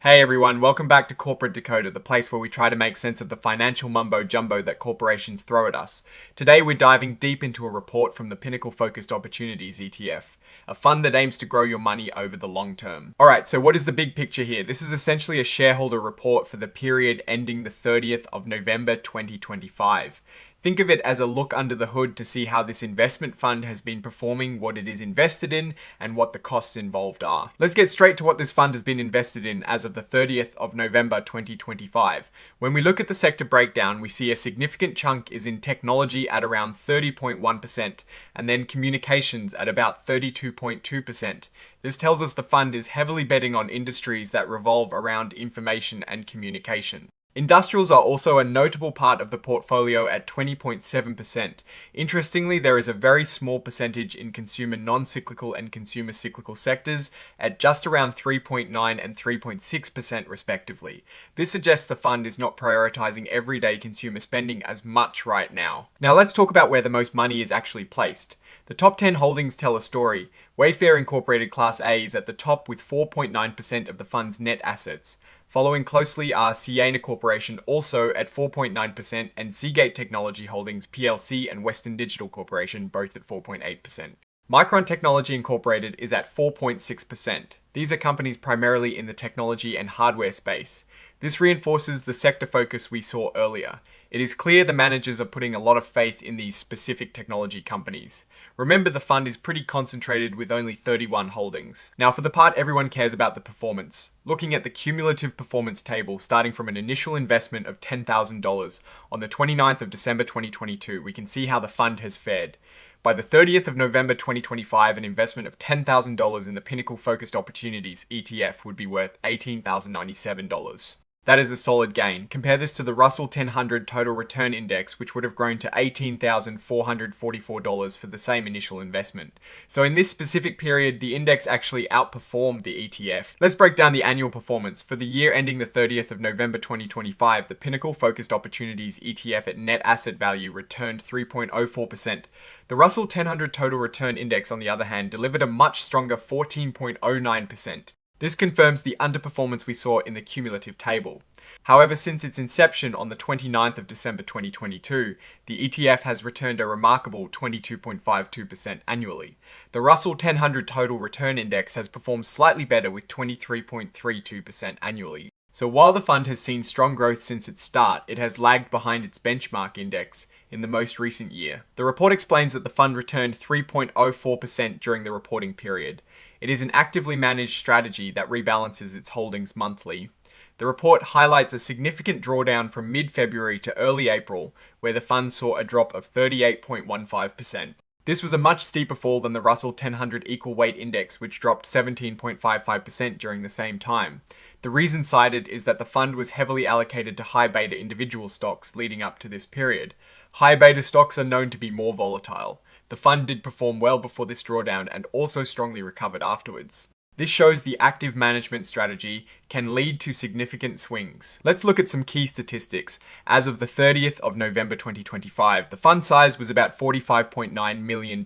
Hey everyone, welcome back to Corporate Decoder, the place where we try to make sense of the financial mumbo jumbo that corporations throw at us. Today we're diving deep into a report from the Pinnacle Focused Opportunities ETF, a fund that aims to grow your money over the long term. Alright, so what is the big picture here? This is essentially a shareholder report for the period ending the 30th of November 2025. Think of it as a look under the hood to see how this investment fund has been performing, what it is invested in, and what the costs involved are. Let's get straight to what this fund has been invested in as of the 30th of November 2025. When we look at the sector breakdown, we see a significant chunk is in technology at around 30.1%, and then communications at about 32.2%. This tells us the fund is heavily betting on industries that revolve around information and communication. Industrials are also a notable part of the portfolio at 20.7%. Interestingly, there is a very small percentage in consumer non-cyclical and consumer cyclical sectors at just around 3.9 and 3.6% respectively. This suggests the fund is not prioritizing everyday consumer spending as much right now. Now let's talk about where the most money is actually placed. The top 10 holdings tell a story. Wayfair Incorporated Class A is at the top with 4.9% of the fund's net assets. Following closely are Ciena Corporation, also at 4.9%, and Seagate Technology Holdings plc and Western Digital Corporation, both at 4.8%. Micron Technology Incorporated is at 4.6%. These are companies primarily in the technology and hardware space. This reinforces the sector focus we saw earlier. It is clear the managers are putting a lot of faith in these specific technology companies. Remember, the fund is pretty concentrated with only 31 holdings. Now for the part everyone cares about, the performance. Looking at the cumulative performance table starting from an initial investment of $10,000 on the 29th of December 2022, we can see how the fund has fared. By the 30th of November 2025, an investment of $10,000 in the Pinnacle Focused Opportunities ETF would be worth $18,097. That is a solid gain. Compare this to the Russell 1000 Total Return Index, which would have grown to $18,444 for the same initial investment. So in this specific period, the index actually outperformed the ETF. Let's break down the annual performance. For the year ending the 30th of November 2025, the Pinnacle Focused Opportunities ETF at net asset value returned 3.04%. The Russell 1000 Total Return Index, on the other hand, delivered a much stronger 14.09%. This confirms the underperformance we saw in the cumulative table. However, since its inception on the 29th of December 2022, the ETF has returned a remarkable 22.52% annually. The Russell 1000 Total Return Index has performed slightly better with 23.32% annually. So while the fund has seen strong growth since its start, it has lagged behind its benchmark index in the most recent year. The report explains that the fund returned 3.04% during the reporting period. It is an actively managed strategy that rebalances its holdings monthly. The report highlights a significant drawdown from mid-February to early April, where the fund saw a drop of 38.15%. This was a much steeper fall than the Russell 1000 Equal Weight Index, which dropped 17.55% during the same time. The reason cited is that the fund was heavily allocated to high beta individual stocks leading up to this period. High beta stocks are known to be more volatile. The fund did perform well before this drawdown and also strongly recovered afterwards. This shows the active management strategy can lead to significant swings. Let's look at some key statistics. As of the 30th of November 2025, the fund size was about $45.9 million.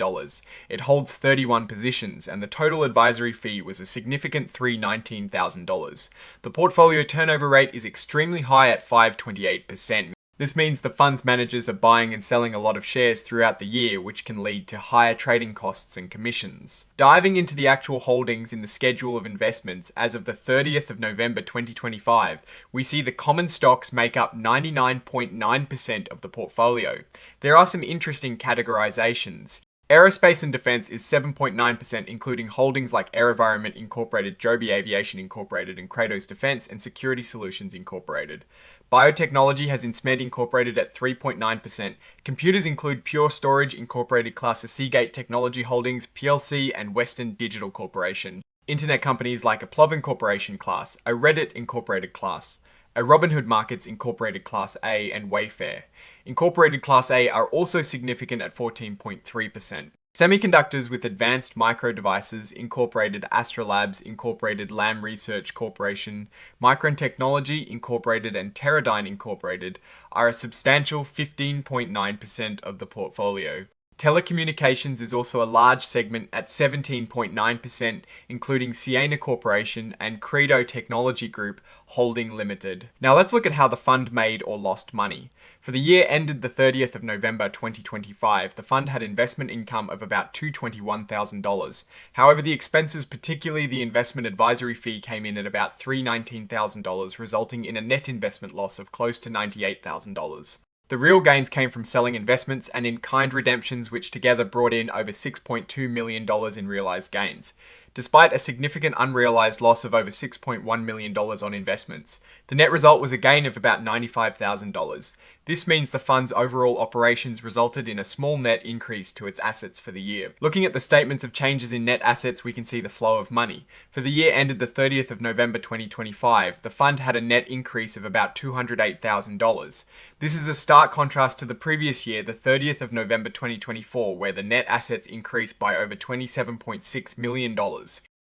It holds 31 positions, and the total advisory fee was a significant $319,000. The portfolio turnover rate is extremely high at 5.28%. This means the fund's managers are buying and selling a lot of shares throughout the year, which can lead to higher trading costs and commissions. Diving into the actual holdings in the schedule of investments as of the 30th of November 2025, we see the common stocks make up 99.9% of the portfolio. There are some interesting categorizations. Aerospace and Defense is 7.9%, including holdings like AeroVironment Incorporated, Joby Aviation Incorporated, and Kratos Defense and Security Solutions Incorporated. Biotechnology has Insmed Incorporated at 3.9%. Computers include Pure Storage Incorporated Class of Seagate Technology Holdings plc and Western Digital Corporation. Internet companies like a Plovin Corporation Class, a Reddit Incorporated Class, a Robinhood Markets Incorporated Class A, and Wayfair. Incorporated Class A are also significant at 14.3%. Semiconductors with Advanced Micro Devices Incorporated, Astrolabs Incorporated, Lam Research Corporation, Micron Technology Incorporated, and Teradyne Incorporated are a substantial 15.9% of the portfolio. Telecommunications is also a large segment at 17.9%, including Siena Corporation and Credo Technology Group Holding Limited. Now let's look at how the fund made or lost money. For the year ended the 30th of November 2025, the fund had investment income of about $221,000. However, the expenses, particularly the investment advisory fee, came in at about $319,000, resulting in a net investment loss of close to $98,000. The real gains came from selling investments and in-kind redemptions, which together brought in over $6.2 million in realized gains. Despite a significant unrealized loss of over $6.1 million on investments, the net result was a gain of about $95,000. This means the fund's overall operations resulted in a small net increase to its assets for the year. Looking at the statements of changes in net assets, we can see the flow of money. For the year ended the 30th of November 2025, the fund had a net increase of about $208,000. This is a stark contrast to the previous year, the 30th of November 2024, where the net assets increased by over $27.6 million.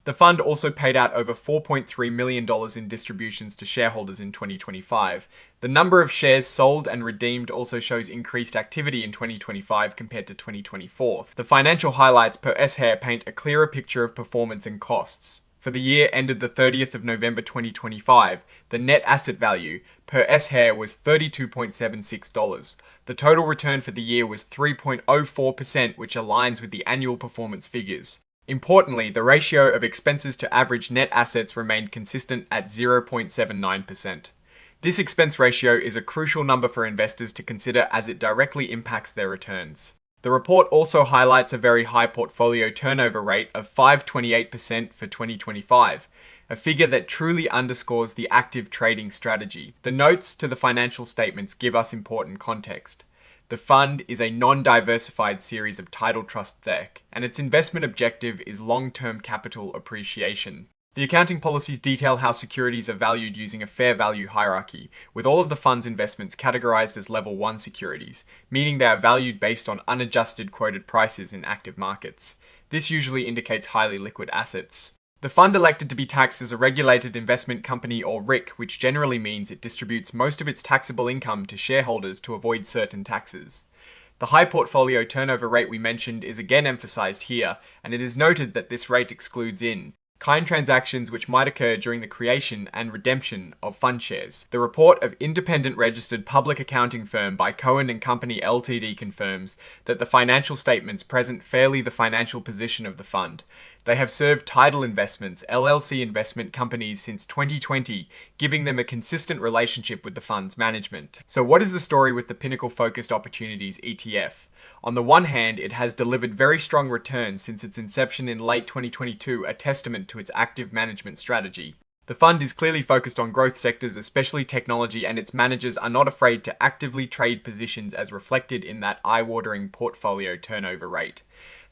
The fund also paid out over $4.3 million in distributions to shareholders in 2025. The number of shares sold and redeemed also shows increased activity in 2025 compared to 2024. The financial highlights per S-share paint a clearer picture of performance and costs. For the year ended the 30th of November 2025, the net asset value per S-share was $32.76. The total return for the year was 3.04%, which aligns with the annual performance figures. Importantly, the ratio of expenses to average net assets remained consistent at 0.79%. This expense ratio is a crucial number for investors to consider as it directly impacts their returns. The report also highlights a very high portfolio turnover rate of 5.28% for 2025, a figure that truly underscores the active trading strategy. The notes to the financial statements give us important context. The fund is a non-diversified series of Tidal Trust THEC, and its investment objective is long-term capital appreciation. The accounting policies detail how securities are valued using a fair value hierarchy, with all of the fund's investments categorized as level 1 securities, meaning they are valued based on unadjusted quoted prices in active markets. This usually indicates highly liquid assets. The fund elected to be taxed as a regulated investment company or RIC, which generally means it distributes most of its taxable income to shareholders to avoid certain taxes. The high portfolio turnover rate we mentioned is again emphasized here, and it is noted that this rate excludes in-kind transactions which might occur during the creation and redemption of fund shares. The report of independent registered public accounting firm by Cohen & Company Ltd confirms that the financial statements present fairly the financial position of the fund. They have served Tidal Investments, LLC investment companies since 2020, giving them a consistent relationship with the fund's management. So what is the story with the Pinnacle Focused Opportunities ETF? On the one hand, it has delivered very strong returns since its inception in late 2022, a testament to its active management strategy. The fund is clearly focused on growth sectors, especially technology, and its managers are not afraid to actively trade positions as reflected in that eye-watering portfolio turnover rate.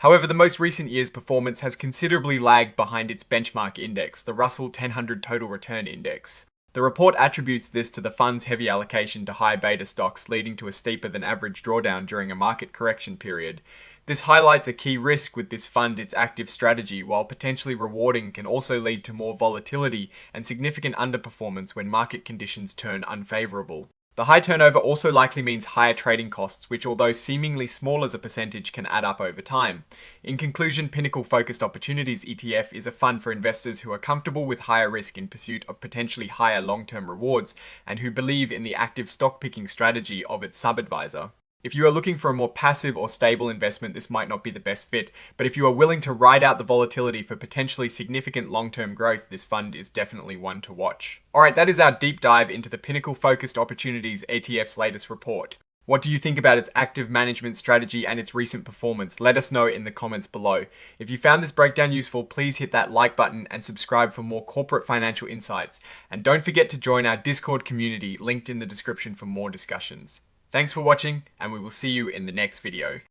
However, the most recent year's performance has considerably lagged behind its benchmark index, the Russell 1000 Total Return Index. The report attributes this to the fund's heavy allocation to high beta stocks, leading to a steeper than average drawdown during a market correction period. This highlights a key risk with this fund. Its active strategy, while potentially rewarding, can also lead to more volatility and significant underperformance when market conditions turn unfavorable. The high turnover also likely means higher trading costs, which although seemingly small as a percentage can add up over time. In conclusion, Pinnacle Focused Opportunities ETF is a fund for investors who are comfortable with higher risk in pursuit of potentially higher long-term rewards and who believe in the active stock picking strategy of its sub-advisor. If you are looking for a more passive or stable investment, this might not be the best fit, but if you are willing to ride out the volatility for potentially significant long-term growth, this fund is definitely one to watch. Alright, that is our deep dive into the Pinnacle Focused Opportunities ETF's latest report. What do you think about its active management strategy and its recent performance? Let us know in the comments below. If you found this breakdown useful, please hit that like button and subscribe for more corporate financial insights. And don't forget to join our Discord community linked in the description for more discussions. Thanks for watching, and we will see you in the next video.